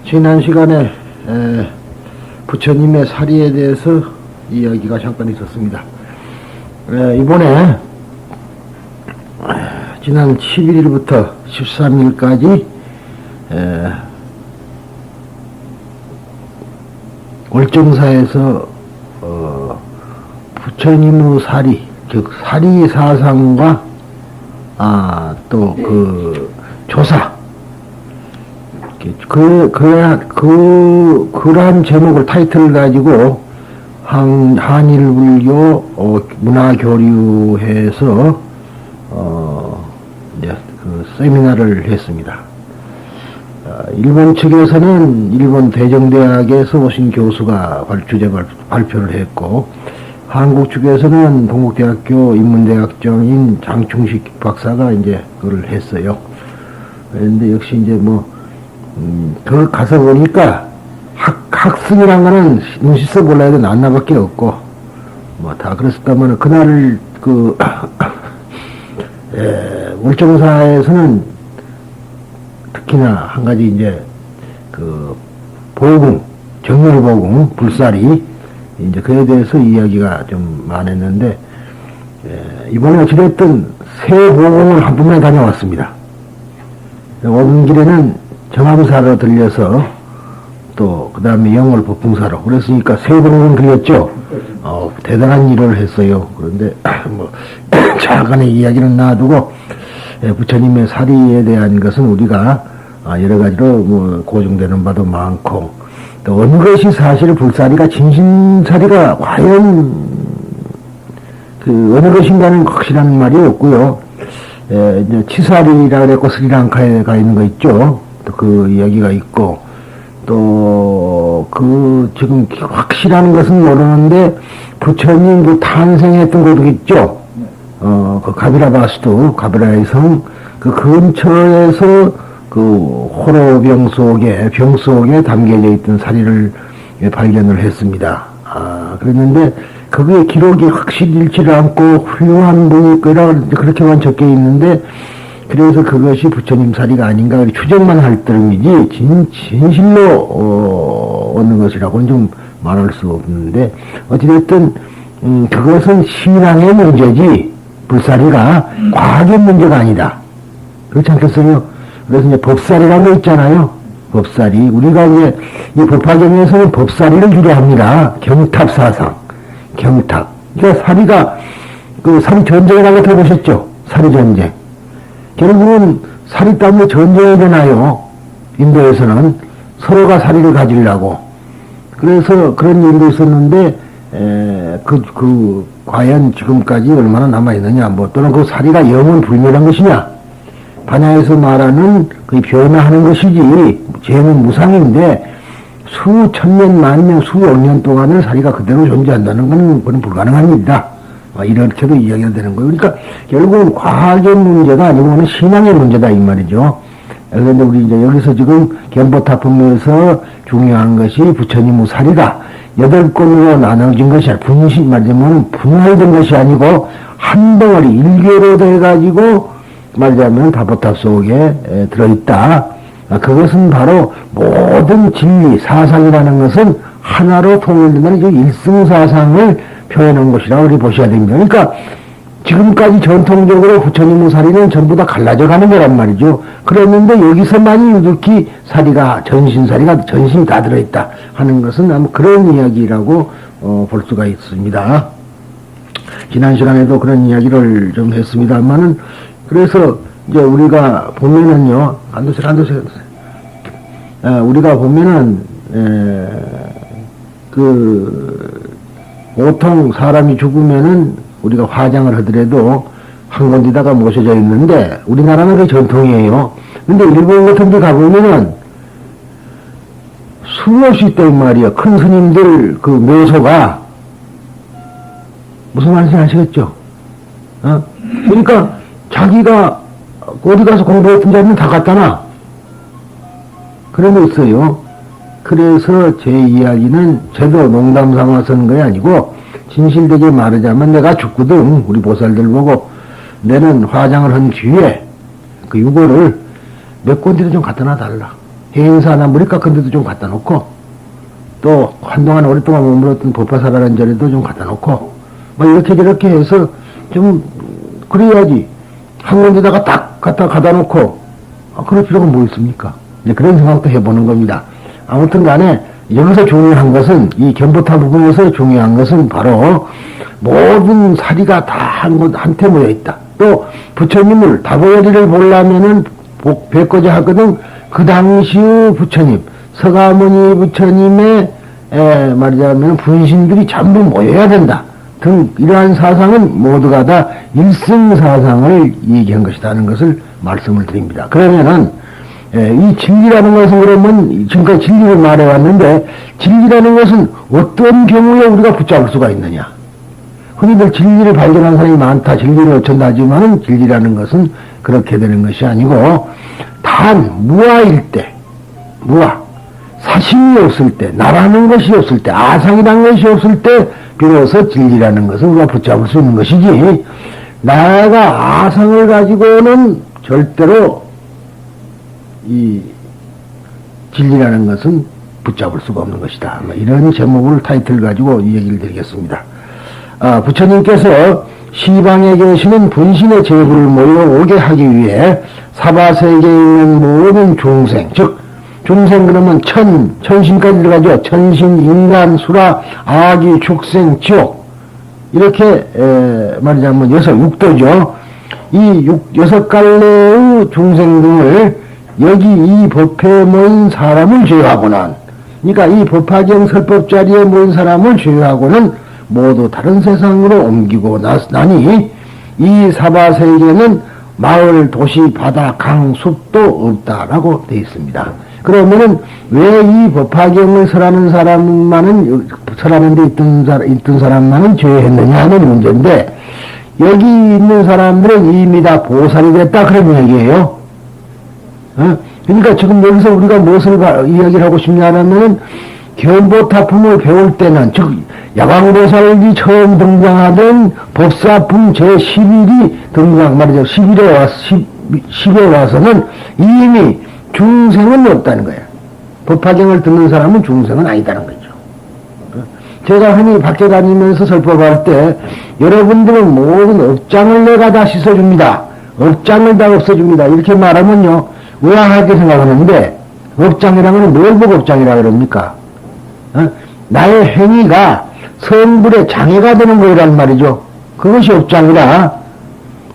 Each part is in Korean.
지난 시간에 부처님의 사리에 대해서 이야기가 잠깐 있었습니다. 이번에 지난 11일부터 13일까지 월정사에서 부처님의 사리, 즉 사리 사상과 또 그 조사, 그러한 제목을 타이틀을 가지고 한일불교 문화교류회에서 이제 그 세미나를 했습니다. 일본 측에서는 일본 대정대학에서 오신 교수가 주제 발표를 했고, 한국 측에서는 동국대학교 인문대학장인 장충식 박사가 이제 그걸 했어요. 그런데 역시 이제 그 가서 보니까 학습이란 거는 눈치 써 몰라야 돼. 난나밖에 없고, 다 그랬었다면, 그날 월정사에서는 특히나 한 가지 이제 보궁, 정렬보궁, 불사리, 이제 그에 대해서 이야기가 좀 많았는데, 이번에 어찌됐든 새 보궁을 한 번만 다녀왔습니다. 오는 길에는 정암사로 들려서 또 그 다음에 영월 법궁사로, 그랬으니까 세 번은 들렸죠. 대단한 일을 했어요. 그런데 잠깐의 이야기는 놔두고, 부처님의 사리에 대한 것은 우리가 여러 가지로 고증되는 바도 많고, 또 어느 것이 사실 불사리가 진심사리가 과연 어느 것인가는 확실한 말이 없고요. 이제 치사리라 그랬고 스리랑카에 가 있는 거 있죠. 또 그 이야기가 있고, 또 지금 확실한 것은 모르는데 부처님 탄생했던 곳도 있죠. 그 가비라바스도, 가비라의 성, 그 근처에서 호로병 병 속에 담겨져 있던 사리를 발견을 했습니다. 그랬는데 거기에 기록이 확실히 잃지를 않고 훌륭한 분이 그렇게만 적혀 있는데, 그래서 그것이 부처님 사리가 아닌가 추정만 할 따름이지 진실로 얻는 것이라고는 좀 말할 수 없는데, 어찌됐든 그것은 신앙의 문제지 불사리가 과학의 문제가 아니다. 그렇지 않겠어요? 그래서 이제 법사리라는 거 있잖아요. 법사리. 우리가 이제 이 법화경에서는 법사리를 주려합니다. 경탑사상. 경탑. 그러니까 사리가 사리 전쟁이라고 들어보셨죠? 사리 전쟁. 결국은 사리 때문에 전쟁이 일어나요. 인도에서는 서로가 사리를 가지려고. 그래서 그런 일도 있었는데, 과연 지금까지 얼마나 남아있느냐, 또는 그 사리가 영원 불멸한 것이냐. 반야에서 말하는 변화하는 것이지, 죄는 무상인데, 수천 년, 만 년, 수억 년 동안은 사리가 그대로 존재한다는 건 그건 불가능한 일이다. 이렇게도 이야기가 되는 거예요. 그러니까 결국은 과학의 문제가 아니고는 신앙의 문제다, 이 말이죠. 그런데 우리 이제 여기서 지금 견보타품에서 중요한 것이 부처님의 사리가 8권으로 나눠진 것이 아니라 말하자면 분할된 것이 아니고 한 덩어리 일개로 돼가지고 말하자면 다보탑 속에 들어있다. 그것은 바로 모든 진리, 사상이라는 것은 하나로 통일된다는 일승사상을 표현한 것이라고 우리 보셔야 됩니다. 그러니까 지금까지 전통적으로 부처님의 사리는 전부 다 갈라져 가는 거란 말이죠. 그랬는데 여기서만이 유독히 사리가, 전신사리가 전신이 다 들어있다 하는 것은 아마 그런 이야기라고 볼 수가 있습니다. 지난 시간에도 그런 이야기를 좀 했습니다만은, 그래서 이제 우리가 보면은요, 우리가 보면은 보통 사람이 죽으면은 우리가 화장을 하더라도 한 군데다가 모셔져 있는데, 우리나라는 그 전통이에요. 근데 일본 같은 데 가보면은 수없이 있단 말이야. 큰 스님들 묘소가. 무슨 말인지 아시겠죠? 그러니까 자기가 어디 가서 공부했던 자리는 다 갖다 놔. 그런 거 있어요. 그래서 제 이야기는 저도 농담 삼아서 하는 게 아니고, 진실되게 말하자면 내가 죽거든. 우리 보살들 보고 내는 화장을 한 뒤에 그 유골을 몇 군데도 좀 갖다 놔 달라. 해인사나 무리 깎은 데도 좀 갖다 놓고, 또 한동안 오랫동안 머물렀던 법화사라는 자리도 좀 갖다 놓고, 뭐 이렇게 저렇게 해서 좀 그래야지. 한 군데다가 딱 갖다 가다 놓고, 그럴 필요가 뭐 있습니까? 이제 그런 생각도 해보는 겁니다. 아무튼 간에 여기서 중요한 것은, 이 견보타 부분에서 중요한 것은 바로 모든 사리가 다 한테 모여 있다. 또 부처님을 다보리를 보려면은 뵙고자 하거든. 그 당시의 부처님, 서가모니 부처님의 말하자면 분신들이 전부 모여야 된다 등 이러한 사상은 모두가 다 일승사상을 얘기한 것이라는 것을 말씀을 드립니다. 그러면은 이 진리라는 것은 그러면 지금까지 진리를 말해왔는데, 진리라는 것은 어떤 경우에 우리가 붙잡을 수가 있느냐. 흔히들 진리를 발견한 사람이 많다, 진리를 어쩐다 하지만은 진리라는 것은 그렇게 되는 것이 아니고, 단 무아일 때, 무아, 사심이 없을 때, 나라는 것이 없을 때, 아상이라는 것이 없을 때 비로소 진리라는 것을 우리가 붙잡을 수 있는 것이지, 나가 아상을 가지고는 절대로 이 진리라는 것은 붙잡을 수가 없는 것이다. 이런 제목을 타이틀 가지고 이 얘기를 드리겠습니다. 부처님께서 시방에 계시는 분신의 제부를 모여오게 하기 위해 사바세계에 있는 모든 중생, 즉 중생 그러면 천신까지 들어가죠. 천신, 인간, 수라, 아기, 축생, 지옥, 이렇게 말하자면 육도죠. 이 여섯 갈래의 중생 등을 여기 이 법회에 모인 사람을 제외하고는, 그러니까 이 법화경 설법 자리에 모인 사람을 제외하고는 모두 다른 세상으로 옮기고 나니 이 사바세계는 마을, 도시, 바다, 강, 숲도 없다라고 되어 있습니다. 그러면은 왜 이 법화경을 설하는 데 있던 사람만은 제외했느냐 하는 문제인데, 여기 있는 사람들은 이미 다 보살이 됐다 그런 얘기예요. 그러니까 지금 여기서 우리가 무엇을 이야기를 하고 싶냐 하면은, 견보타품을 배울 때는, 즉 야광보살이 처음 등장하던 법사품 제11이 말이죠. 10에 와서는 이미 중생은 없다는 거예요. 법화경을 듣는 사람은 중생은 아니다는 거죠. 제가 흔히 밖에 다니면서 설법할 때, 여러분들은 모든 업장을 내가 다 씻어줍니다. 업장을 다 없애줍니다. 이렇게 말하면요, 의아하게 생각하는데, 업장이라면 뭘 보고 업장이라 그럽니까? 나의 행위가 성불의 장애가 되는 거란 말이죠. 그것이 업장이라,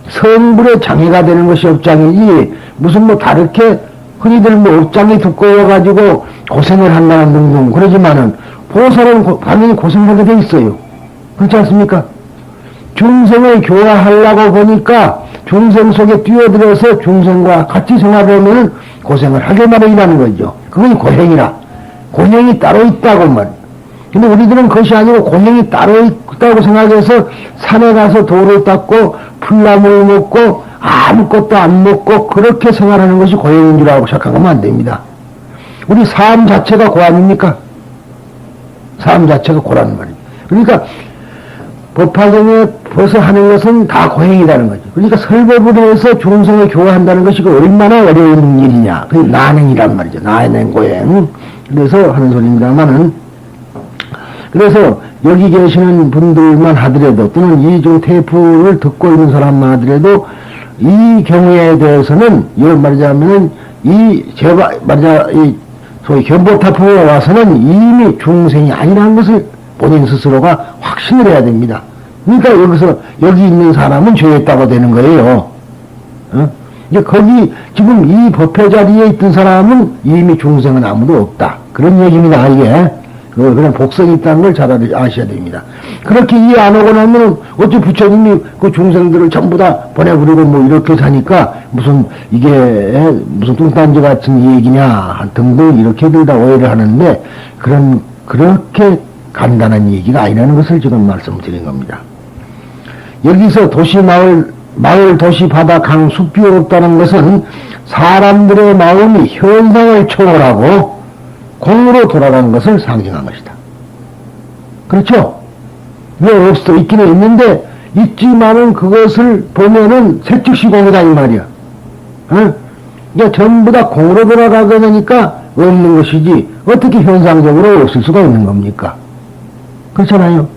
성불의 장애가 되는 것이 업장이지, 무슨 다르게 흔히들 업장이 두꺼워가지고 고생을 한다는 등등 그러지만은, 보살은 당연히 고생하게 돼 있어요. 그렇지 않습니까? 중생을 교화하려고 보니까 중생 속에 뛰어들어서 중생과 같이 생활하면은 고생을 하게 마련이라는 거죠. 그건 고행이라. 고행이 따로 있다고 말. 근데 우리들은 그것이 아니고 고행이 따로 있다고 생각해서 산에 가서 돌을 닦고 풀나무를 먹고 아무것도 안 먹고 그렇게 생활하는 것이 고행인 줄 알고 생각하면 안 됩니다. 우리 삶 자체가 고 아닙니까? 삶 자체가 고라는 말이에요. 그러니까 법화경에 벌써 하는 것은 다 고행이라는 거죠. 그러니까 설법을 해서 중생을 교화한다는 것이 얼마나 어려운 일이냐. 그게 난행이란 말이죠. 난행 고행. 그래서 하는 소리입니다만은, 그래서 여기 계시는 분들만 하더라도, 또는 이 테이프를 듣고 있는 사람만 하더라도, 이 경우에 대해서는, 이걸 말하자면은, 소위 견보타품에 와서는 이미 중생이 아니라는 것을 본인 스스로가 확신을 해야 됩니다. 그러니까 여기 있는 사람은 죄했다고 되는 거예요. 이제 지금 이 법회 자리에 있던 사람은 이미 중생은 아무도 없다. 그런 얘기입니다, 이게. 그런 복성이 있다는 걸 잘 아셔야 됩니다. 그렇게 이해 안 하고 나면, 어째 부처님이 그 중생들을 전부 다 보내버리고 이렇게 사니까, 이게 무슨 뚱딴지 같은 얘기냐, 등등 이렇게들 다 오해를 하는데, 그렇게 간단한 얘기가 아니라는 것을 지금 말씀드린 겁니다. 여기서 도시, 마을, 도시, 바다, 강, 숲이 없다는 것은 사람들의 마음이 현상을 초월하고 공으로 돌아가는 것을 상징한 것이다. 그렇죠? 왜 없어? 있기는 있는데, 있지만은 그것을 보면은 색즉시공이다 이 말이야. 이제 전부 다 공으로 돌아가게 되니까 없는 것이지 어떻게 현상적으로 없을 수가 있는 겁니까? 그렇잖아요.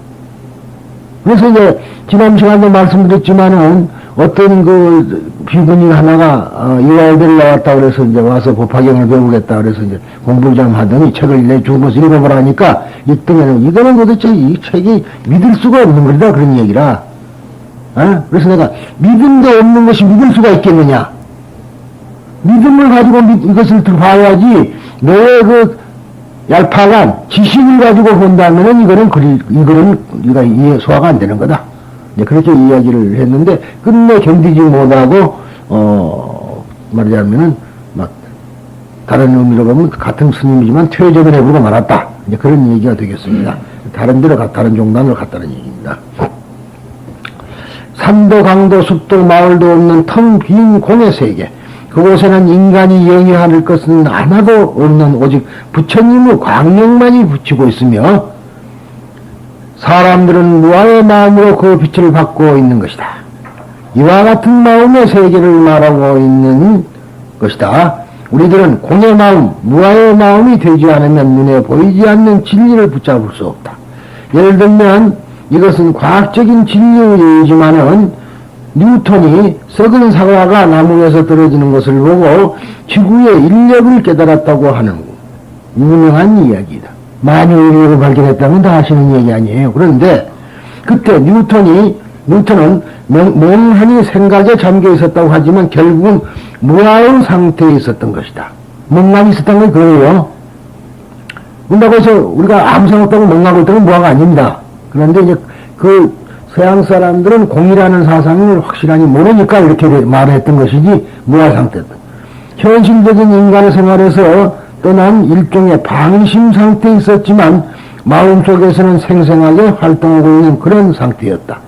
그래서 이제 지난 시간에 말씀드렸지만은 어떤 그 비구니 하나가 이화여대를 나왔다 그래서 이제 와서 법화경을 배우겠다 그래서 이제 공부를 좀 하더니 책을 내준 것을 읽어보라 하니까 1등에는 이거는 도대체 이 책이 믿을 수가 없는 거다 그런 얘기라. 그래서 내가 믿음도 없는 것이 믿을 수가 있겠느냐? 믿음을 가지고 이것을 봐야지 너의 그 얄팍한 지식을 가지고 본다면은 이거는 이해 소화가 안 되는 거다. 이제 그렇게 이야기를 했는데 끝내 견디지 못하고 말하자면은 막 다른 의미로 보면 같은 스님이지만 퇴적을 해버리고 말았다. 이제 그런 얘기가 되겠습니다. 다른 종단으로 갔다는 얘기입니다. 산도 강도 숲도 마을도 없는 텅 빈 공의 세계. 그곳에는 인간이 영위할 것은 하나도 없는 오직 부처님의 광명만이 비치고 있으며 사람들은 무아의 마음으로 그 빛을 받고 있는 것이다. 이와 같은 마음의 세계를 말하고 있는 것이다. 우리들은 공의 마음, 무아의 마음이 되지 않으면 눈에 보이지 않는 진리를 붙잡을 수 없다. 예를 들면 이것은 과학적인 진리이지만은 뉴턴이 썩은 사과가 나무에서 떨어지는 것을 보고 지구의 인력을 깨달았다고 하는 유명한 이야기다. 만유 인력을 발견했다면 다 아시는 얘기 아니에요. 그런데 그때 뉴턴은 멍하니 생각에 잠겨 있었다고 하지만 결국은 무아의 상태에 있었던 것이다. 멍하니 있었던 건 그래요. 그런다고 해서 우리가 아무 생각 없다고 멍하고 있다면 무아가 아닙니다. 그런데 이제 그 서양 사람들은 공이라는 사상을 확실하게 모르니까 이렇게 말했던 것이지 무아 상태다. 현실적인 인간의 생활에서 떠난 일종의 방심 상태에 있었지만 마음속에서는 생생하게 활동하고 있는 그런 상태였다.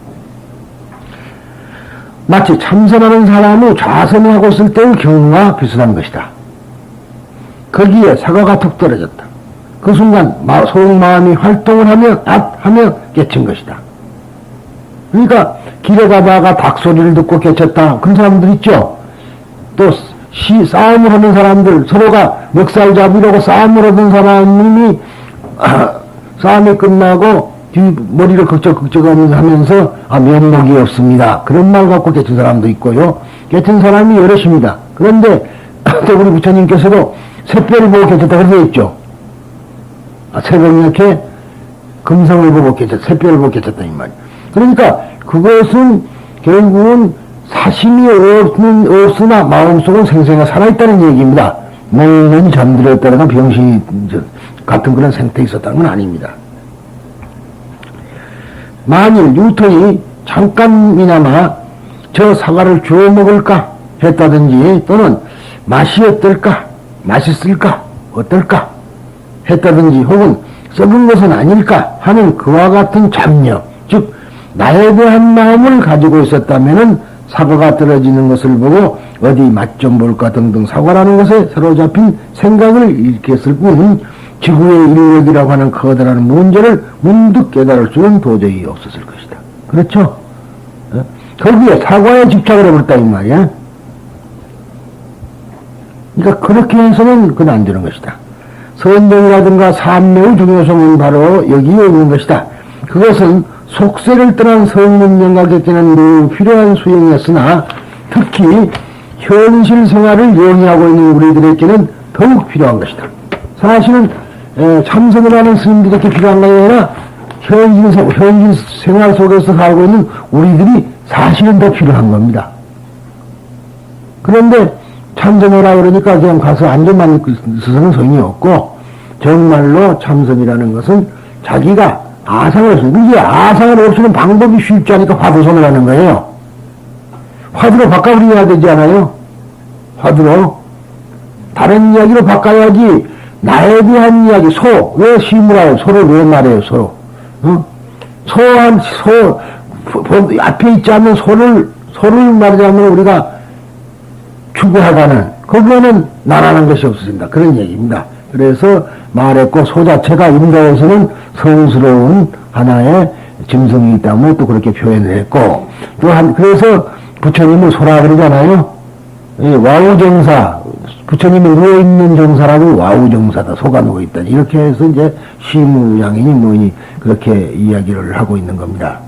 마치 참선하는 사람이 좌선하고 있을 때의 경우와 비슷한 것이다. 거기에 사과가 툭 떨어졌다. 그 순간 속마음이 활동을 하며 깨친 것이다. 그러니까 길에 가다가 닭소리를 듣고 깨쳤다. 그런 사람들 있죠. 또 싸움을 하는 사람들, 서로가 멱살 잡으려고 싸움을 하던 사람이 싸움이 끝나고 머리를 극적하면서 면목이 없습니다. 그런 말 갖고 깨친 사람도 있고요. 깨친 사람이 여럿입니다. 그런데 또 우리 부처님께서도 새별을 보고 깨쳤다 그러고 있죠. 새벽녘에 금성을 보고 깨쳤다. 새별을 보고 깨쳤다 이 말이에요. 그러니까 그것은 결국은 사심이 없으나 마음속은 생생하게 살아있다는 얘기입니다. 먹는 잠들었다는 병신이 같은 그런 상태에 있었다는 건 아닙니다. 만일 뉴턴이 잠깐이나마 저 사과를 주워 먹을까 했다든지 또는 맛이 어떨까 맛있을까 어떨까 했다든지 혹은 썩은 것은 아닐까 하는 그와 같은 잡념 즉 나에 대한 마음을 가지고 있었다면은 사과가 떨어지는 것을 보고 어디 맛 좀 볼까 등등 사과라는 것에 사로잡힌 생각을 일으켰을 뿐 지구의 인력이라고 하는 커다란 문제를 문득 깨달을 수는 도저히 없었을 것이다. 그렇죠? 거기에 사과에 집착을 해버렸다 이 말이야. 그러니까 그렇게 해서는 그건 안 되는 것이다. 선정이라든가 삶의 중요성은 바로 여기에 있는 것이다. 그것은 속세를 떠난 성문명각에게는 매우 필요한 수행이었으나 특히 현실 생활을 영위하고 있는 우리들에게는 더욱 필요한 것이다. 사실은 참선을 하는 스님들에게 필요한 게 아니라 현실 생활 속에서 살고 있는 우리들이 사실은 더 필요한 겁니다. 그런데 참선해라 그러니까 그냥 가서 앉아만 있어서는 소용이 없고 정말로 참선이라는 것은 자기가 아상을 없으면, 이게 아상을 없이는 방법이 쉽지 않으니까 화두선을 하는 거예요. 화두로 바꿔버려야 되지 않아요? 화두로. 다른 이야기로 바꿔야지, 나에 대한 이야기, 왜 시무라요? 소를 왜 말해요, 소로? 앞에 있지 않는 소를 말하자면 우리가 추구하다는, 거기에는 나라는 것이 없어진다. 그런 얘기입니다. 그래서 말했고 소 자체가 인도에서는 성스러운 하나의 짐승이 있다면 또 그렇게 표현을 했고 또한 그래서 부처님은 소라 그러잖아요. 와우정사, 부처님이 누워있는 정사라고 와우정사다, 속아 누워있다. 이렇게 해서 이제 시무장인이 뭐니, 그렇게 이야기를 하고 있는 겁니다.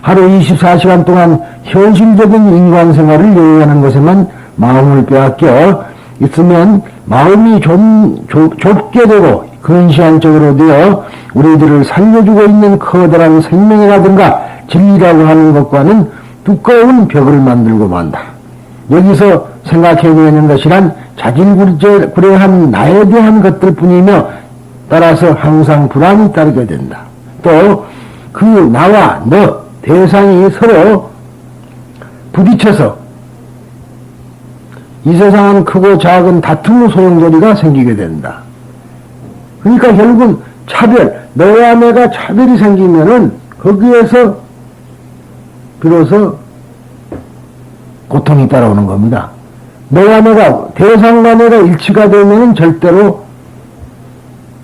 하루 24시간 동안 현실적인 인간 생활을 여행하는 것에만 마음을 빼앗겨 있으면 마음이 좀 좁게 되고 근시안적으로 되어 우리들을 살려주고 있는 커다란 생명이라든가 진리라고 하는 것과는 두꺼운 벽을 만들고 만다. 여기서 생각해야 되는 것이란 자질구레한 나에 대한 것들 뿐이며 따라서 항상 불안이 따르게 된다. 또 그 나와 너 대상이 서로 부딪혀서 이 세상은 크고 작은 다툼 소용돌이가 생기게 된다. 그러니까 결국은 차별, 너와 내가 차별이 생기면은 거기에서 비로소 고통이 따라오는 겁니다. 너와 내가, 대상과 내가 일치가 되면은 절대로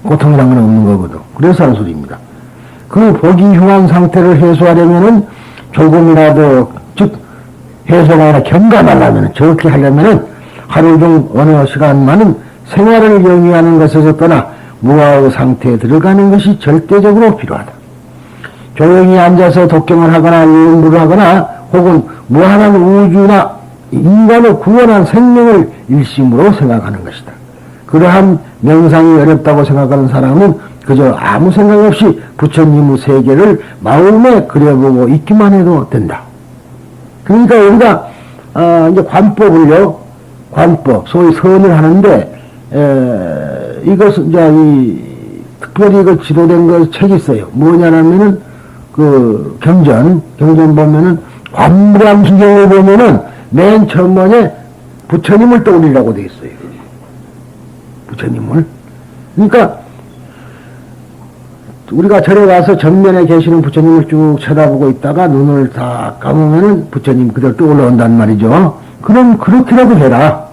고통이란 건 없는 거거든. 그래서 하는 소리입니다. 그 보기 흉한 상태를 해소하려면은 조금이라도, 즉, 해소가 아니라 경감하려면은, 저렇게 하려면은 하루 중 어느 시간만은 생활을 영위하는 것에서 떠나 무아의 상태에 들어가는 것이 절대적으로 필요하다. 조용히 앉아서 독경을 하거나 연구를 하거나 혹은 무한한 우주나 인간을 구원한 생명을 일심으로 생각하는 것이다. 그러한 명상이 어렵다고 생각하는 사람은 그저 아무 생각 없이 부처님의 세계를 마음에 그려보고 있기만 해도 된다. 그러니까 우리가 이제 관법을요, 관법, 소위 선을 하는데 이것은 이제 특별히 이거 지도된 거 책이 있어요. 뭐냐면은 그 경전 보면은 관무량수경을 보면은 맨 처음에 부처님을 떠올리라고 돼 있어요. 부처님을. 그러니까 우리가 절에 가서 정면에 계시는 부처님을 쭉 쳐다보고 있다가 눈을 다 감으면은 부처님 그대로 떠올라온단 말이죠. 그럼 그렇게라도 해라.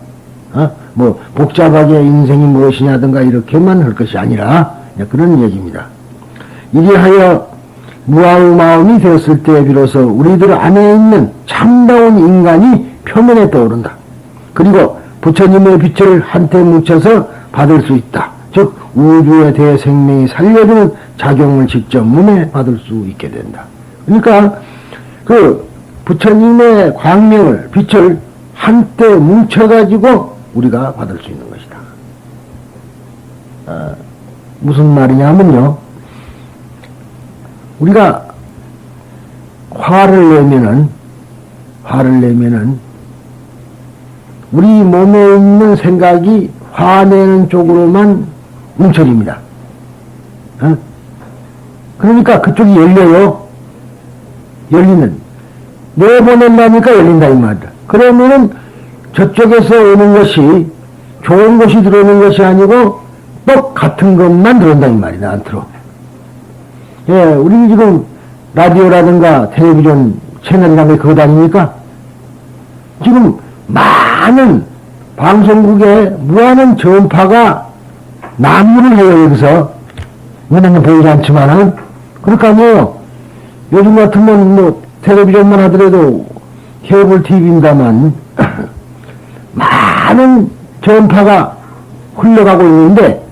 뭐 복잡하게 인생이 무엇이냐든가 이렇게만 할 것이 아니라 그런 얘기입니다. 이리하여 무아의 마음이 되었을 때 비로소 우리들 안에 있는 참다운 인간이 표면에 떠오른다. 그리고 부처님의 빛을 한테 묻혀서 받을 수 있다. 즉 우주의 대생명이 살려주는 작용을 직접 몸에 받을 수 있게 된다. 그러니까 그 부처님의 광명을, 빛을 한때 뭉쳐가지고 우리가 받을 수 있는 것이다. 무슨 말이냐면요, 우리가 화를 내면은 우리 몸에 있는 생각이 화내는 쪽으로만 뭉쳐집니다. 그러니까 그쪽이 열려요. 내보낸다니까 열린다 이 말이다. 그러면은 저쪽에서 오는 것이 좋은 것이 들어오는 것이 아니고 똑 같은 것만 들어온다 이 말이다. 나한테로. 예, 우리 지금 라디오라든가 텔레비전 채널이라는 게 그거 아닙니까? 지금 많은 방송국에 무한한 전파가 난무를 해요, 여기서. 은행은 보이지 않지만은. 그러니까 뭐, 요즘 같으면 뭐, 텔레비전만 하더라도 케이블 TV입니다만, 많은 전파가 흘러가고 있는데,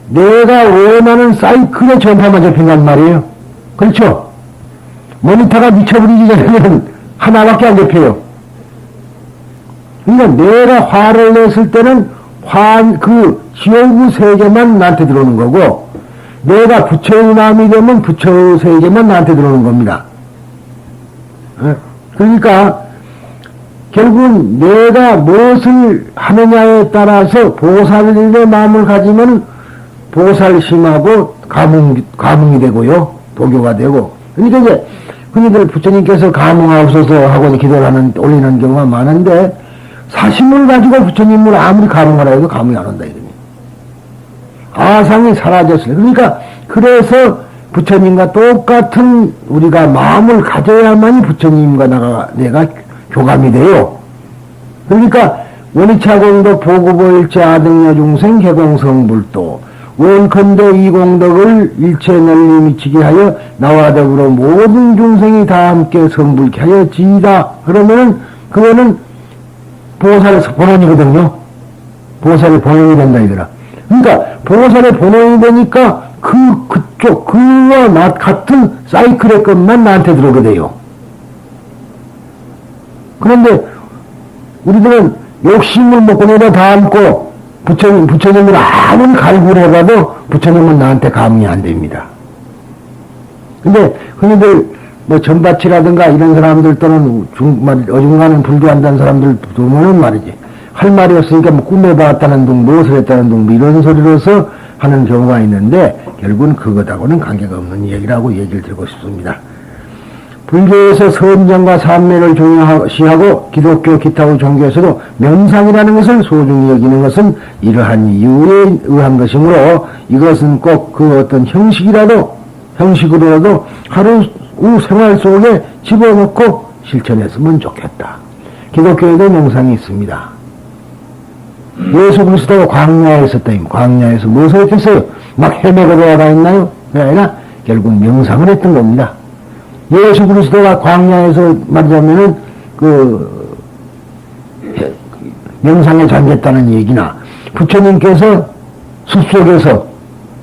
내가 원하는 사이클의 전파만 접힌단 말이에요. 그렇죠? 모니터가 미쳐버리기 전에는 하나밖에 안 접혀요. 그러니까 내가 화를 냈을 때는 그 지옥의 세계만 나한테 들어오는 거고, 내가 부처의 마음이 되면 부처의 세계만 나한테 들어오는 겁니다. 그러니까 결국은 내가 무엇을 하느냐에 따라서 보살의 마음을 가지면 보살심하고 감흥이 되고요, 도교가 되고. 그러니까 이제 흔히들 부처님께서 감흥하옵소서 하고 기도를 올리는 경우가 많은데, 사심을 가지고 부처님을 아무리 감흥하라 해도 감흥이 안 온다 이거니. 아상이 사라졌어요. 그러니까 그래서 부처님과 똑같은 우리가 마음을 가져야만이 부처님과 내가 교감이 돼요. 그러니까 원이차공덕 보구보일체 아등여 중생 개공성불도 원컨대 이 공덕을 일체 널리 미치게 하여 나와 더불어 모든 중생이 다 함께 성불케 하여 지이다. 그러면은 그거는 보살에서 본원이거든요. 보살의 본원이 된다 이거라. 그러니까 보살의 본원이 되니까 그와 같은 사이클의 것만 나한테 들어오게 돼요. 그런데 우리들은 욕심을 먹고 내가 다 안고 부처님을 아무리 갈구를 해봐도 부처님은 나한테 감이 안 됩니다. 근데 흔히들 뭐 전밭이라든가 이런 사람들 또는 어중간한 불교한다는 사람들 보면은 말이지 할 말이 없으니까 뭐 꿈에 봤다는 둥 무엇을 했다는 둥 이런 소리로서 하는 경우가 있는데 결국은 그것하고는 관계가 없는 얘기라고 얘기를 드리고 싶습니다. 불교에서 선정과 삼매를 중요시하고 기독교 기타의 종교에서도 명상이라는 것을 소중히 여기는 것은 이러한 이유에 의한 것이므로 이것은 꼭 그 어떤 형식으로라도 하루 생활 속에 집어넣고 실천했으면 좋겠다. 기독교에도 명상이 있습니다. 예수 그리스도가 광야에 있었다니 광야에서 무엇을 했겠어요? 막 헤매고 돌아다녔나요? 그게 아니라 결국 명상을 했던 겁니다. 예수 그리스도가 광야에서 말하자면은 명상에 잠겼다는 얘기나 부처님께서 숲속에서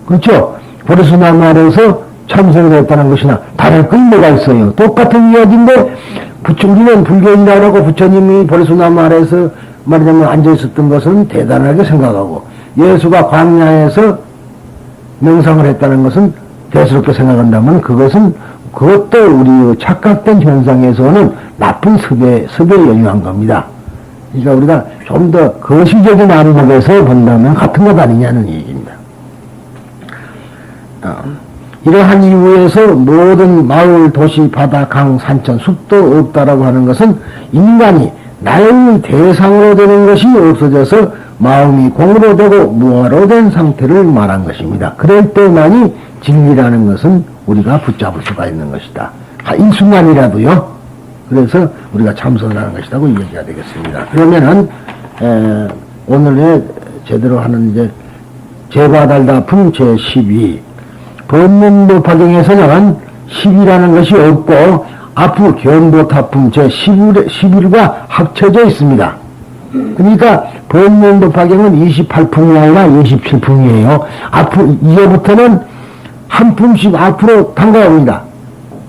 그렇죠? 보리수나무 아래에서 참선을 했다는 것이나 다를 건 뭐가 있어요? 똑같은 이야기인데 우리는 불교인이라고 하고 부처님이 보리수나무 아래에서 말하자면 앉아있었던 것은 대단하게 생각하고 예수가 광야에서 명상을 했다는 것은 대수롭게 생각한다면 그것도 우리 착각된 현상에서는 나쁜 습에 연유한 겁니다. 그러니까 우리가 좀 더 거시적인 안목에서 본다면 같은 것 아니냐는 얘기입니다. 이러한 이유에서 모든 마을, 도시, 바다, 강, 산천, 숲도 없다라고 하는 것은 인간이 나의 대상으로 되는 것이 없어져서 마음이 공으로 되고 무아로 된 상태를 말한 것입니다. 그럴 때만이 진리라는 것은 우리가 붙잡을 수가 있는 것이다. 일순간이라도요. 그래서 우리가 참선을 하는 것이라고 얘기가 되겠습니다. 그러면은 오늘의 제대로 하는 이제 제바달다품 제12 법문부 파경에서는 10이라는 것이 없고 앞으로 견보타품 제11과 합쳐져 있습니다. 그러니까 법문부 파경은 28품이 아니라 27품이에요. 앞으로 이제부터는 한 품씩 앞으로 당가옵니다.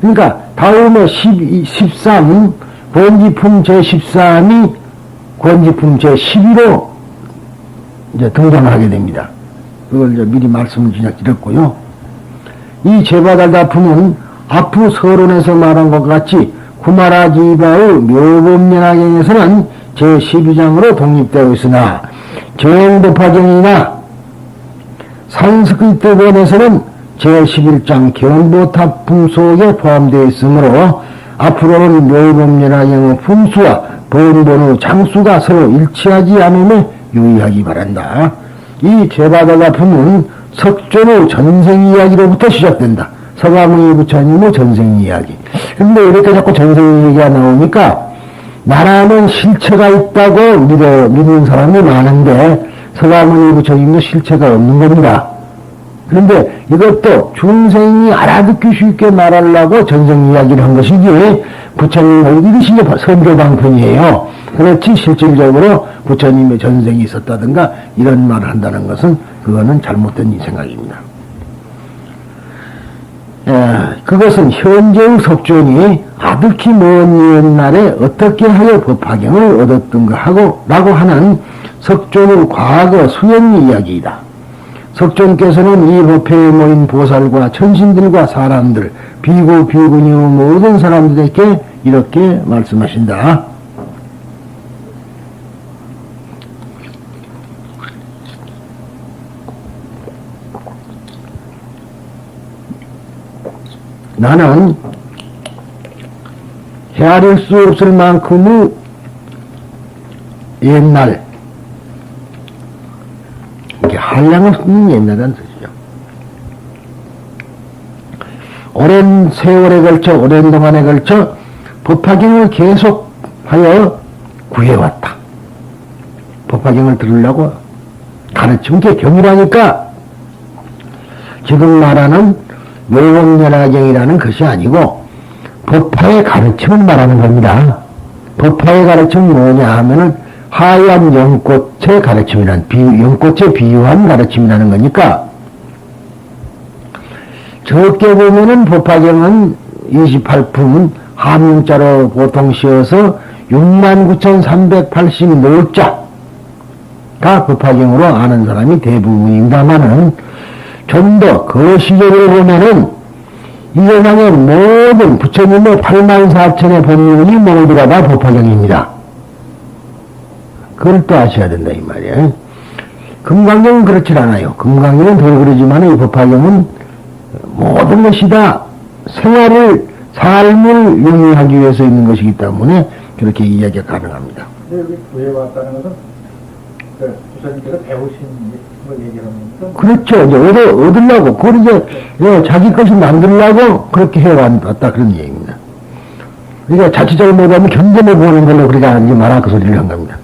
그러니까 다음에 13 권지품 제13이 권지품 제12로 이제 등장하게 됩니다. 그걸 이제 미리 말씀을 드렸고요. 이 제바달다품은 앞으로 서론에서 말한 것 같이 구마라지바의 묘법연화경에서는 제12장으로 독립되어 있으나 정법화경이나 산스크리트 본에서는 제11장 견보타품 속에 포함되어 있으므로 앞으로는 묘법연화경의 품수와 본본의 장수가 서로 일치하지 않음에 유의하기 바란다. 이 제바달다품은 석존의 전생 이야기로부터 시작된다. 서가모니 부처님의 전생 이야기. 근데 이렇게 자꾸 전생 이야기가 나오니까 나라는 실체가 있다고 믿는 사람이 많은데 서가모니 부처님도 실체가 없는 겁니다. 그런데 이것도 중생이 알아듣기 쉽게 말하려고 전생 이야기를 한 것이지 부처님 이것이 선교방편이에요. 그렇지 실질적으로 부처님의 전생이 있었다든가 이런 말을 한다는 것은 그거는 잘못된 생각입니다. 그것은 현재의 석존이 아득히 먼 옛날에 어떻게 하여 법화경을 얻었던가 라고 하는 석존의 과거 수행 이야기이다. 석존께서는 이 법회에 모인 보살과 천신들과 사람들, 비구, 비구니의 모든 사람들에게 이렇게 말씀하신다. 나는 헤아릴 수 없을 만큼의 옛날, 이게 한량을 쓰는 옛날이라는 뜻이죠. 오랜 세월에 걸쳐, 오랜 동안에 걸쳐 법화경을 계속하여 구해왔다. 법화경을 들으려고 가르치는 게 경이라니까 지금 말하는 묘법연화경이라는 것이 아니고 법화의 가르침을 말하는 겁니다. 법화의 가르침은 뭐냐 하면은 하얀 연꽃의 가르침이란, 연꽃에 비유한 가르침이라는 거니까, 적게 보면은 법화경은 28품은 함용자로 보통 씌어서 69,380노자가 법화경으로 아는 사람이 대부분입니다만은, 좀 더 거시적으로 보면은 이 세상의 모든 부처님의 84,000의 법문이 모두가 다 법화경입니다. 그걸 또 아셔야 된다 이 말이에요. 금강경은 그렇지 않아요. 금강경은 덜 그러지만 이 법화경은 모든 것이 다 삶을 영위하기 위해서 있는 것이기 때문에 그렇게 이야기가 가능합니다. 근데 여기 구해왔다는 것은 부처님께서 배우신 걸 얘기하는 겁니까? 그렇죠. 이제 얻으려고, 그걸 이제 자기 것을 만들려고 그렇게 해왔다 그런 얘기입니다. 그러니까 자칫 못하면 견뎌내 보는 걸로 그렇게 하지 마라 그 소리를 한 겁니다.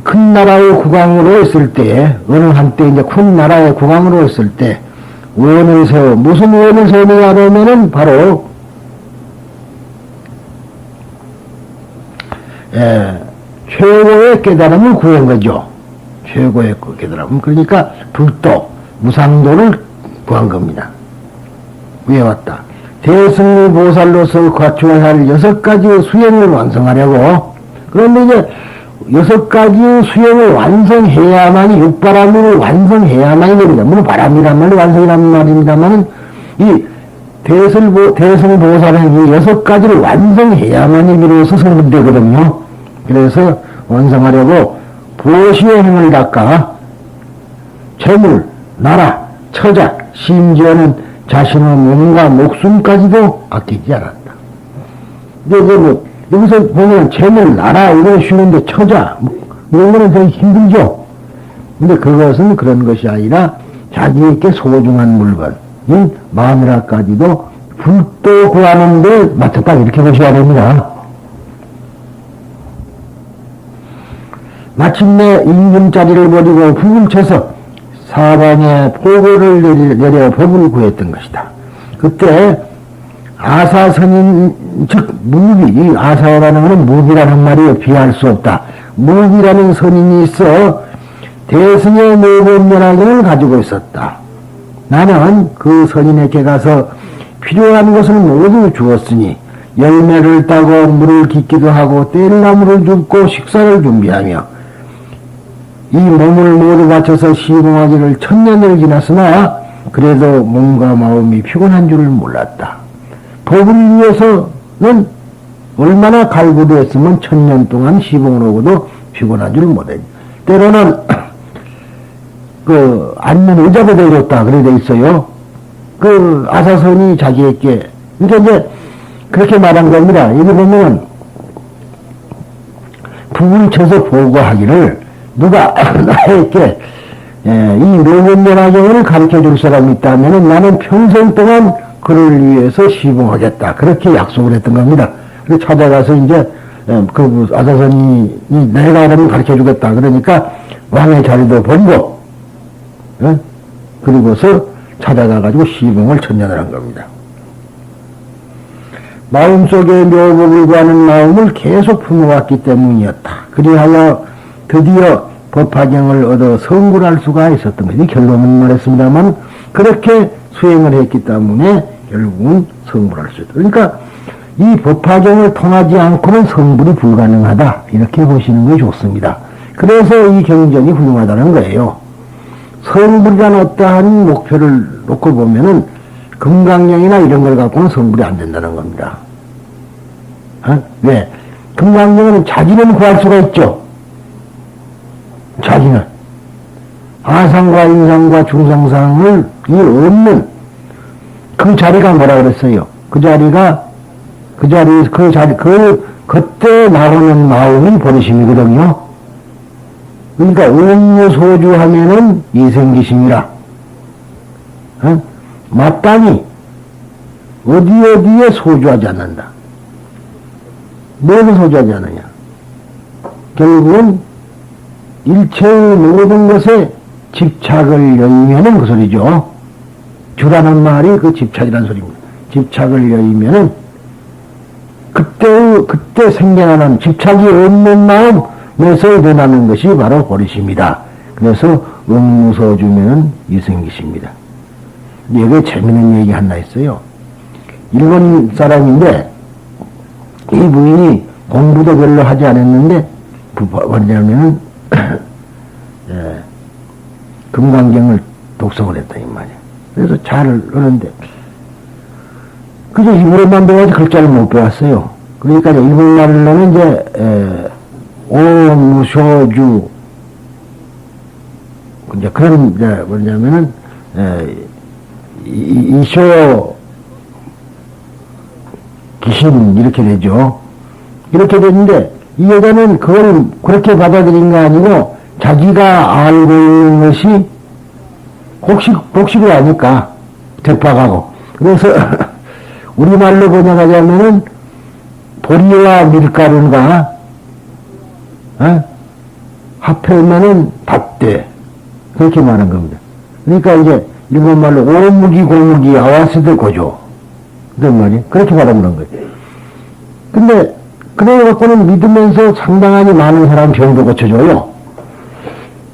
큰 나라의 국왕으로 있을 때, 어느 한때 이제 큰 나라의 국왕으로 있을 때, 원을 세워, 무슨 원을 세우느냐 하면은 바로, 최고의 깨달음을 구한 거죠. 최고의 깨달음. 그러니까 불도, 무상도를 구한 겁니다. 구해왔다. 대승리 보살로서 갖추어야 할 6가지의 수행을 완성하려고, 그런데 이제 6가지 수행을 완성해야만이, 육바람을 완성해야만이 됩니다. 물론 바람이란 말이 완성이란 말입니다만은, 이 대승보살행이 6가지를 완성해야만이 비로소 성불되거든요. 그래서 완성하려고 보시의 행을 닦아 재물, 나라, 처자, 심지어는 자신의 몸과 목숨까지도 아끼지 않았다. 근데 여기서 보면 재물, 나라 이런 쉬운데 처자 이런 거는 되게 힘들죠. 근데 그것은 그런 것이 아니라 자기에게 소중한 물건인 마누라까지도 불도 구하는데 맞췄다 이렇게 보셔야 됩니다. 마침내 임금자리를 버리고 북을 쳐서 사방에 포고를 내려 법을 구했던 것이다. 그때 아사선인, 즉 무비, 이 아사라는 것은 무비라는 말이 비할 수 없다. 무비라는 선인이 있어 대승의 모범연화경을 가지고 있었다. 나는 그 선인에게 가서 필요한 것을 모두 주었으니 열매를 따고 물을 깃기도 하고 뗄나무를 줍고 식사를 준비하며 이 몸을 모두 바쳐서 시공하기를 1000년을 지났으나 그래도 몸과 마음이 피곤한 줄을 몰랐다. 법을 위해서는 얼마나 갈구되었으면 1000년 동안 시봉을 하고도 피곤한 줄 못했다. 때로는 앉는 의자도 내렸다 그래 돼 있어요. 아사선이 자기에게 그러니까 이제 그렇게 말한 겁니다. 여기 보면 북을 쳐서 보고하기를 누가 나에게 이 묘견연화경을 가르쳐 줄 사람이 있다면 나는 평생 동안 그를 위해서 시봉하겠다. 그렇게 약속을 했던 겁니다. 그래서 찾아가서 이제 그 아사선이 내가 이러면 가르쳐 주겠다. 그러니까 왕의 자리도 버리고 그리고서 찾아가가지고 시봉을 1000년을 한 겁니다. 마음속에 묘법을 구하는 마음을 계속 품어왔기 때문이었다. 그리하여 드디어 법화경을 얻어 성불할 수가 있었던 것이 결론은 말했습니다만 그렇게 수행을 했기 때문에 결국은 성불할 수 있다. 그러니까 이 법화경을 통하지 않고는 성불이 불가능하다. 이렇게 보시는 게 좋습니다. 그래서 이 경전이 훌륭하다는 거예요. 성불이란 어떠한 목표를 놓고 보면은 금강경이나 이런 걸 갖고는 성불이 안 된다는 겁니다. 왜? 금강경은 자기는 구할 수가 있죠. 자기는 아상과 인상과 중상상을 이 없는 그 자리가 뭐라 그랬어요? 그때 나오는 마음이 버리심이거든요. 그러니까 음유소주 하면은 이생기심이라. 마땅히 어디에 소주하지 않는다. 뭐를 소주하지 않느냐? 결국은 일체의 모든 것에 집착을 여의면은 그 소리죠. 주라는 말이 그 집착이라는 소리입니다. 집착을 여의면은 그때 생겨나는 집착이 없는 마음에서 일어나는 것이 바로 버릇입니다. 그래서 응무서주면은 이생기십니다. 여기에 재밌는 얘기 하나 있어요. 일본 사람인데 이 부인이 공부도 별로 하지 않았는데 뭐냐면은 금강경을 독성을 했다 이 말이야. 그래서 잘 하는데 그저 일본어만 배워야지 글자를 못 배웠어요. 그러니까 일본말로는 이제 오무쇼주 이제 그런 이제 뭐냐면은 이쇼 귀신 이렇게 되죠. 이렇게 됐는데 이 여자는 그걸 그렇게 받아들인 거 아니고 자기가 알고 있는 것이 복식을 하니까 대박하고 그래서 우리말로 번역하자면은 보리와 밀가루가 합하면은 닷대 그렇게 말한 겁니다. 그러니까 이제 일본말로 오무기 고무기 아와스드 고조 그런 말이 그렇게 받아보는 거예요. 근데 그래 갖고는 믿으면서 상당히 많은 사람 병도 고쳐줘요.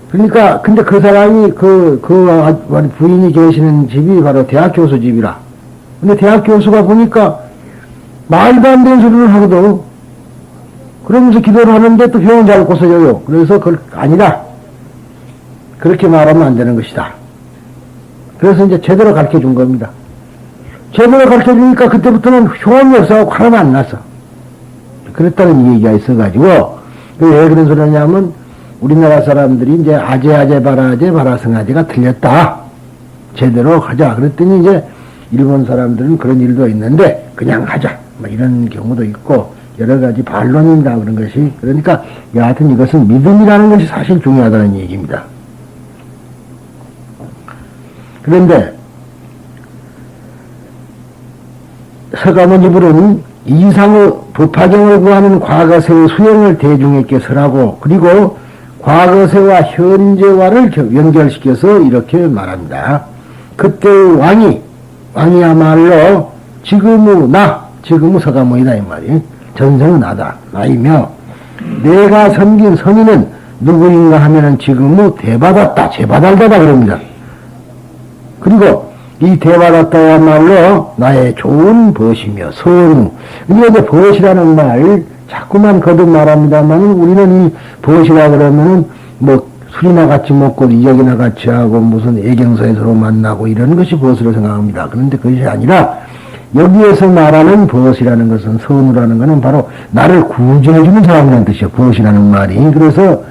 그러니까 근데 그 사람이 그 부인이 계시는 집이 바로 대학 교수 집이라. 근데 대학 교수가 보니까 말도 안 되는 소리를 하거든. 그러면서 기도를 하는데 또 병은 잘 고쳐줘요. 그래서 그걸 아니다. 그렇게 말하면 안 되는 것이다. 그래서 이제 제대로 가르쳐 준 겁니다. 제대로 가르쳐 주니까 그때부터는 효험이 없어서 화가 안 났어. 그랬다는 얘기가 있어가지고, 왜 그런 소리 하냐면, 우리나라 사람들이 이제 아제 바라 승아제가 틀렸다. 제대로 하자. 그랬더니 이제 일본 사람들은 그런 일도 있는데, 그냥 하자. 뭐 이런 경우도 있고, 여러 가지 반론입니다. 그런 것이. 그러니까, 여하튼 이것은 믿음이라는 것이 사실 중요하다는 얘기입니다. 그런데, 서가모니불은 이상의 법화경을 구하는 과거세의 수행을 대중에게 설하고 그리고 과거세와 현재와를 연결시켜서 이렇게 말합니다. 그때의 왕이야말로 지금의 서가모니다 이 말이 전생은 나다 나이며 내가 섬긴 성인은 누구인가 하면은 지금의 대받았다 제받았다 그럽니다. 그리고 이 대받았다야말로 나의 좋은 벗이며 선우. 이게 이제 벗이라는 말, 자꾸만 거듭 말합니다만, 우리는 이 벗이라 그러면은, 뭐, 술이나 같이 먹고, 이적이나 같이 하고, 무슨 애경사에 서로 만나고, 이런 것이 벗으로 생각합니다. 그런데 그것이 아니라, 여기에서 말하는 벗이라는 것은, 선우라는 것은 바로 나를 구제해주는 사람이라는 뜻이에요. 벗이라는 말이. 그래서,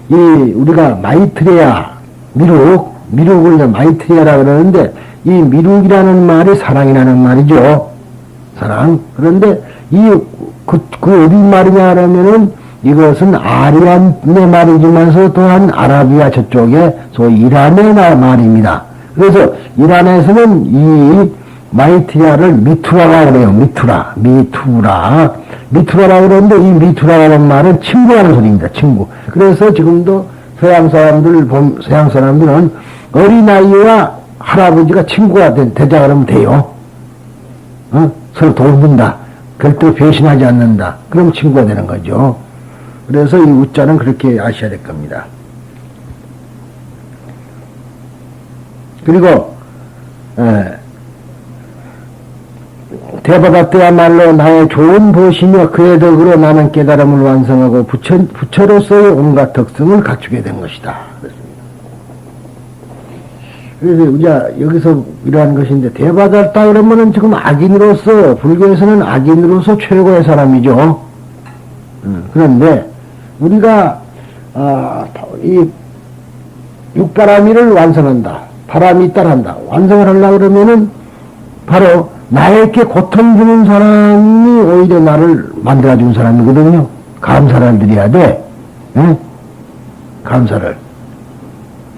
우리가 마이트레야, 미륵을 이제 마이트레야라 그러는데, 이 미륵이라는 말이 사랑이라는 말이죠. 사랑. 그런데 그 어디 말이냐 하면은 이것은 아리안의 말이지만서 또한 아라비아 저쪽에 소위 이란의 말입니다. 그래서 이란에서는 이 마이트리아를 미투라라고 그래요. 미투라라고 그러는데 이 미투라라는 말은 친구라는 소리입니다. 친구. 그래서 지금도 서양 사람들은 어린아이와 할아버지가 친구가 되자 그러면 돼요. 서로 돕는다. 절대로 배신하지 않는다. 그럼 친구가 되는 거죠. 그래서 이 우자는 그렇게 아셔야 될 겁니다. 그리고 대바다때야말로 나의 좋은 벗이며 그의 덕으로 나는 깨달음을 완성하고 부처로서의 온갖 덕성을 갖추게 된 것이다. 그래서 우리가 여기서 이러한 것인데 대받았다 그러면은 지금 악인으로서 불교에서는 악인으로서 최고의 사람이죠. 그런데 우리가 이 육바라미를 완성한다. 바람이 따라한다. 완성을 하려고 그러면은 바로 나에게 고통 주는 사람이 오히려 나를 만들어준 사람이거든요. 감사를 드려야 돼. 감사를.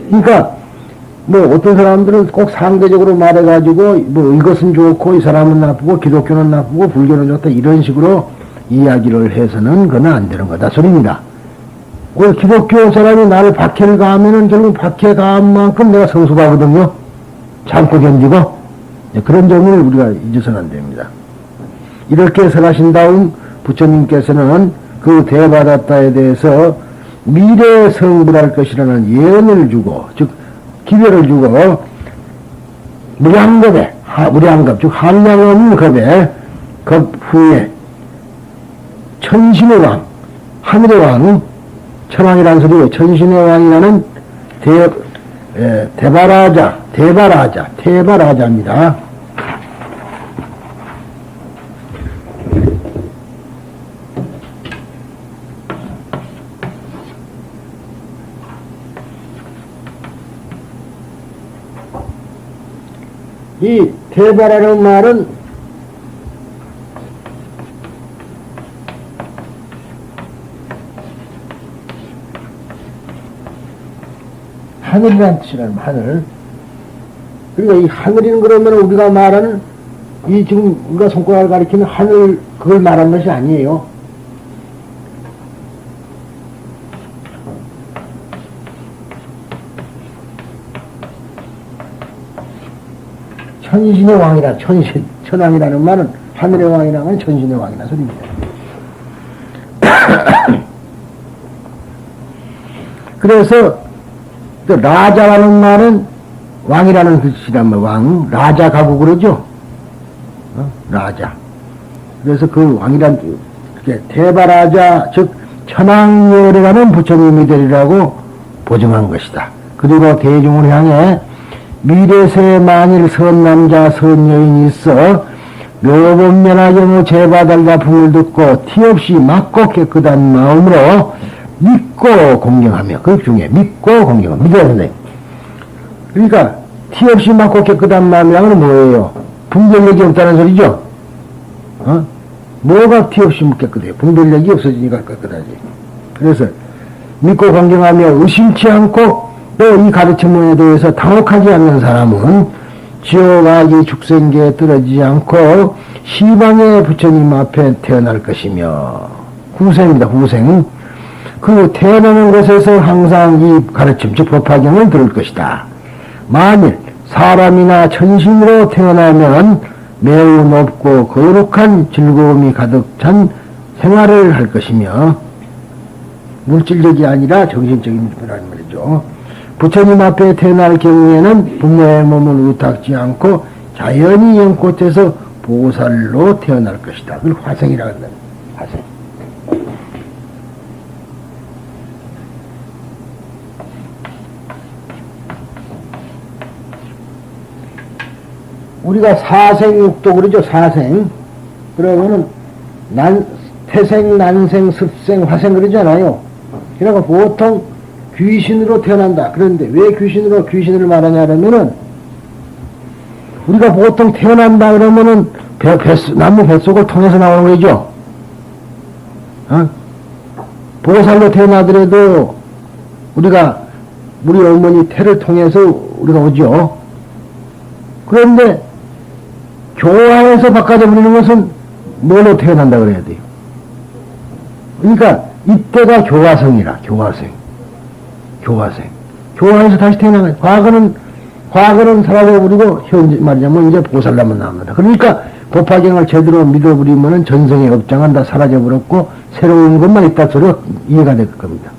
그러니까 뭐 어떤 사람들은 꼭 상대적으로 말해가지고 뭐 이것은 좋고 이 사람은 나쁘고 기독교는 나쁘고 불교는 좋다 이런 식으로 이야기를 해서는 그건 안 되는 거다 소리입니다. 그 기독교 사람이 나를 박해를 가하면은 결국 박해 가한 만큼 내가 성숙하거든요. 참고 견디고 그런 점을 우리가 잊어서는 안 됩니다. 이렇게 설하신 다음 부처님께서는 그 대바다타에 대해서 미래 성불할 것이라는 예언을 주고, 즉 기별을 주고 무량겁에, 무량겁, 즉 한량없는 겁에, 겁 후에 천신의 왕, 하늘의 왕, 천왕이라는 소리고 천신의 왕이라는 대바라자입니다. 이 대바라는 말은 하늘이라는 뜻이라는 하늘. 그러니까 이 하늘이는 그러면 우리가 말하는 이 지금 우리가 손가락을 가리키는 하늘 그걸 말하는 것이 아니에요. 천신의 왕이라, 천왕이라는 말은 하늘의 왕이라는 건 천신의 왕이라 소리입니다. 그래서 또 라자라는 말은 왕이라는 뜻이란 말, 왕, 라자 가고 그러죠. 라자. 그래서 그 왕이란 대바라자, 즉 천왕열이라는 부처님이 되리라고 보증한 것이다. 그리고 대중을 향해 미래세 만일 선남자 선여인이 있어 묘범면하경의 제바달다 풍을 듣고 티없이 맑고 깨끗한 마음으로 믿고 공경하며, 그 중에 믿고 공경하며, 믿어야 된다. 그러니까 티없이 맑고 깨끗한 마음이라는 뭐예요? 분별력이 없다는 소리죠. 뭐가 티없이 깨끗해요? 분별력이 없어지니까 깨끗하지. 그래서 믿고 공경하며 의심치 않고 또 이 가르침에 대해서 당혹하지 않는 사람은 지옥악이 축생계에 떨어지지 않고 시방의 부처님 앞에 태어날 것이며, 후생입니다. 후생. 그 태어나는 곳에서 항상 이 가르침, 즉 법화경을 들을 것이다. 만일 사람이나 천신으로 태어나면 매우 높고 거룩한 즐거움이 가득 찬 생활을 할 것이며, 물질적이 아니라 정신적인 거라는 말이죠. 부처님 앞에 태어날 경우에는 부모의 몸을 의탁지 않고 자연히 연꽃에서 보살로 태어날 것이다. 그걸 화생이라고 한다. 화생. 우리가 사생육도 그러죠. 사생. 그러면은 태생, 난생, 습생, 화생 그러잖아요. 그러니까 보통 귀신으로 태어난다. 그런데 왜 귀신을 말하냐면은 우리가 보통 태어난다 그러면은 나무 뱃속을 통해서 나오는 거죠. 보살로 태어나더라도 우리가 우리 어머니 태를 통해서 우리가 오죠. 그런데 교화에서 바꿔져 버리는 것은 뭘로 태어난다 그래야 돼요. 그러니까 이때가 교화성이라. 교화에서 다시 태어나는 거예요. 과거는 사라져버리고 현재 말하자면 이제 보살라만 남는다. 그러니까 법화경을 제대로 믿어버리면 전생의 업장은 다 사라져버렸고 새로운 것만 있다 소리가 이해가 될 겁니다.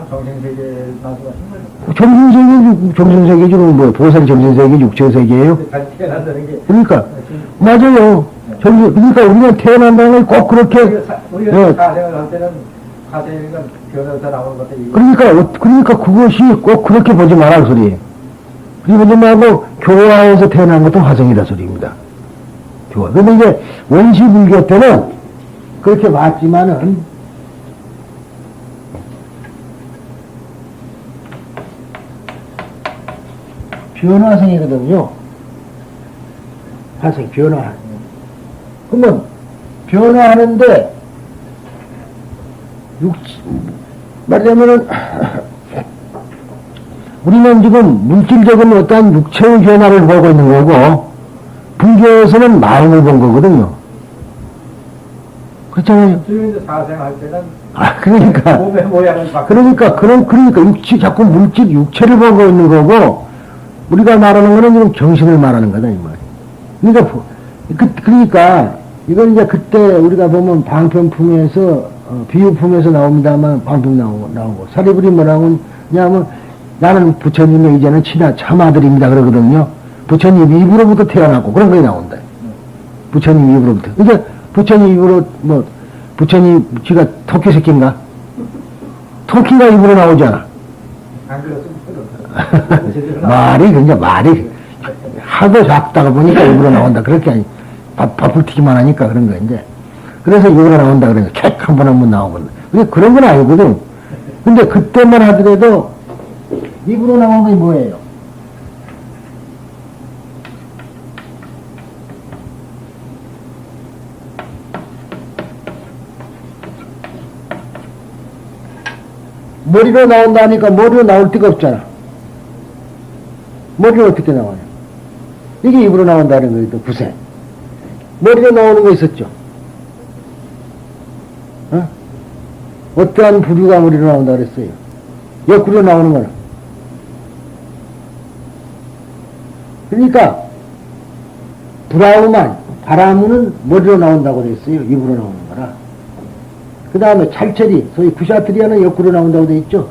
정신세계 말씀하신 거죠? 정신세계 지금 뭐 보살 정신세계 육체세계예요. 다시 태어난다는 게. 그러니까 맞아요. 그러니까 우리가 태어난다는 걸 꼭 그렇게. 우리가 사생을 할 때는 사생이가 변해서 나오는 것도. 그러니까 그것이 꼭 그렇게 보지 말라는 소리예요. 그리고 보지 말고 교화에서 태어난 것도 화성이다 소리입니다. 교화. 근데 이제 원시불교 때는 그렇게 봤지만은 변화생이거든요. 화생, 변화. 그러면 변화하는데 말하자면은 우리는 지금 물질적인 어떠한 육체의 변화를 보고 있는 거고 불교에서는 마음을 본 거거든요. 그렇잖아요. 지금 사생할 때는 그러니까 몸의 모양을 그러니까 자꾸 육체를 보고 있는 거고 우리가 말하는 거는 지금 정신을 말하는 거다 이 말. 그러니까 그러니까, 이건 이제 그때 우리가 보면 방편품에서, 비유품에서 나옵니다만, 방품 나오고, 사리불이 뭐라고 하냐면, 나는 부처님의 이제는 참아들입니다. 그러거든요. 부처님 입으로부터 태어났고, 그런 거에 나온다. 부처님 입으로부터. 그러니까, 부처님 입으로, 부처님, 지가 토끼 새끼인가? 토끼가 입으로 나오잖아. 안 그랬으면 말이 하도 작다가 보니까 입으로 나온다. 그렇게 아니, 밥을 튀기만 하니까 그런 거인데. 그래서 입으로 나온다 그러니까 캑 한 번 나오거든. 근데 그런 건 아니거든. 근데 그때만 하더라도 입으로 나오는 게 뭐예요? 머리로 나온다니까 머리로 나올 데가 없잖아. 머리로 어떻게 나와요? 이게 입으로 나온다는 거예요, 또 구세. 머리로 나오는 거 있었죠? 어떠한 부류가 머리로 나온다 그랬어요? 옆구리로 나오는 거는. 그러니까, 바람은 머리로 나온다고 그랬어요. 입으로 나오는 거라. 그 다음에 찰철이, 소위 구샤트리아는 옆구리로 나온다고 돼 있죠.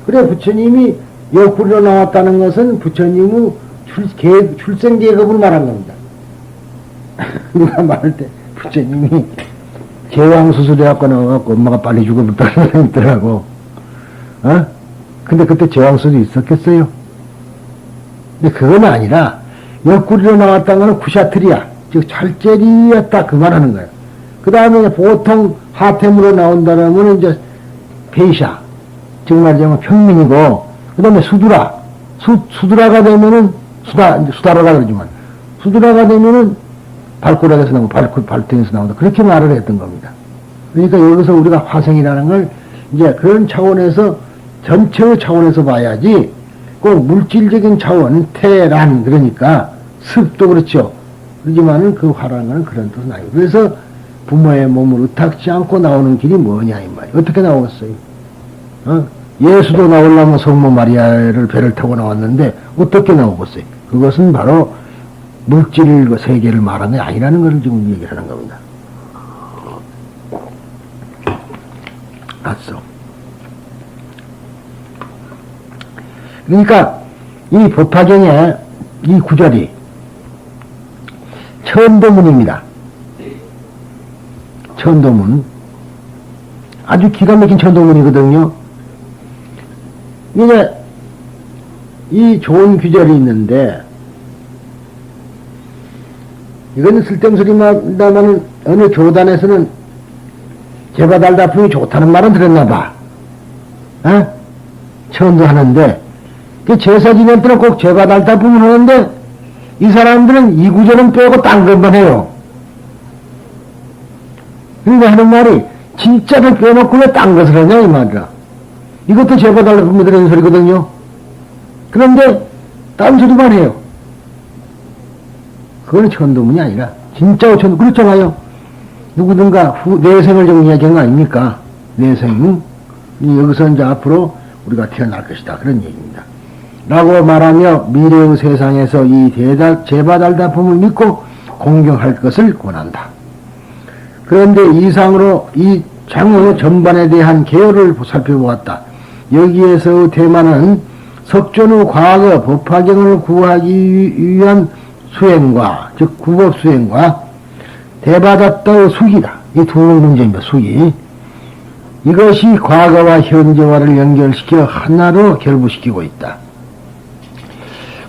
그래, 부처님이 옆구리로 나왔다는 것은 부처님의 출생 계급을 말한 겁니다. 누가 말할 때, 부처님이 제왕 수술해갖고 나와갖고 엄마가 빨리 죽어버렸다는 사람이 있더라고. 근데 그때 제왕 수술이 있었겠어요? 근데 그건 아니라, 옆구리로 나왔다는 건 구샤트리아, 즉 찰철이었다, 그 말하는 거예요. 그 다음에 보통 하템으로 나온다면 이제 페이샤, 즉 말하자면 평민이고, 그 다음에 수두라가 되면은, 수다라가 그러지만, 수두라가 되면은 발꼬락에서 나오고 발등에서 나온다. 그렇게 말을 했던 겁니다. 그러니까 여기서 우리가 화생이라는 걸 이제 그런 차원에서, 전체의 차원에서 봐야지, 꼭 물질적인 차원, 태란, 그러니까 습도 그렇죠. 그렇지만은 그 화라는 건 그런 뜻은 아니고. 그래서 부모의 몸을 의탁지 않고 나오는 길이 뭐냐, 이 말이에요. 어떻게 나왔어요? 예수도 나오려면 성모 마리아를 배를 타고 나왔는데, 어떻게 나오겠어요? 그것은 바로 물질 세계를 말하는 게 아니라는 걸 지금 얘기를 하는 겁니다. 맞어. 그러니까, 이 법화경의 이 구절이 천도문입니다. 천도문. 아주 기가 막힌 천도문이거든요. 이제, 이 좋은 규절이 있는데, 이거는 쓸데없는 소리만, 어느 교단에서는 제바달다품이 좋다는 말은 들었나봐. 천도하는데, 그 제사 지낼 때는 꼭 제바달다품을 하는데, 이 사람들은 이 구절은 빼고 딴 것만 해요. 그러니까 하는 말이, 진짜를 빼놓고 왜 딴 것을 하냐, 이 말이야. 이것도 제바달다품이 들은 소리거든요. 그런데, 딴 소리만 해요. 그거는 천도문이 아니라, 진짜 천도, 그렇잖아요. 누구든가 내생을 정리하는 거 아닙니까? 내생. 여기서 이제 앞으로 우리가 태어날 것이다. 그런 얘기입니다. 라고 말하며 미래의 세상에서 이 제바달다품을 믿고 공경할 것을 권한다. 그런데 이상으로 이 장의 전반에 대한 개요를 살펴보았다. 여기에서 테마는 석존의 과거 법화경을 구하기 위한 수행과, 즉 구법 수행과 대바다의 수기다. 이 두 문제입니다. 수기. 이것이 과거와 현재와를 연결시켜 하나로 결부시키고 있다.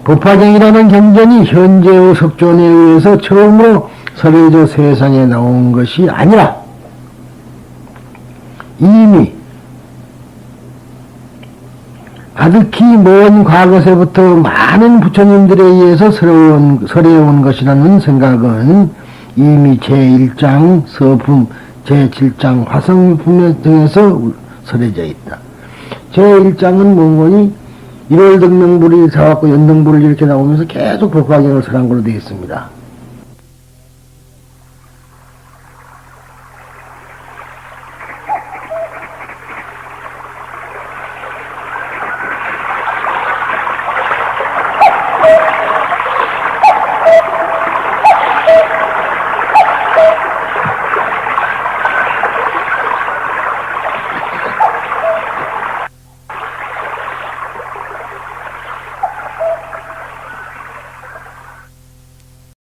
법화경이라는 경전이 현재의 석존에 의해서 처음으로 설해져 세상에 나온 것이 아니라 이미 아득히 먼 과거세부터 많은 부처님들에 의해서 설해온 것이라는 생각은 이미 제1장 서품, 제7장 화성품 등에서 설해져 있다. 제1장은 뭔거니 1월 등명불이 사왔고 연등불을 이렇게 나오면서 계속 법화경을 설한 걸로 되어 있습니다.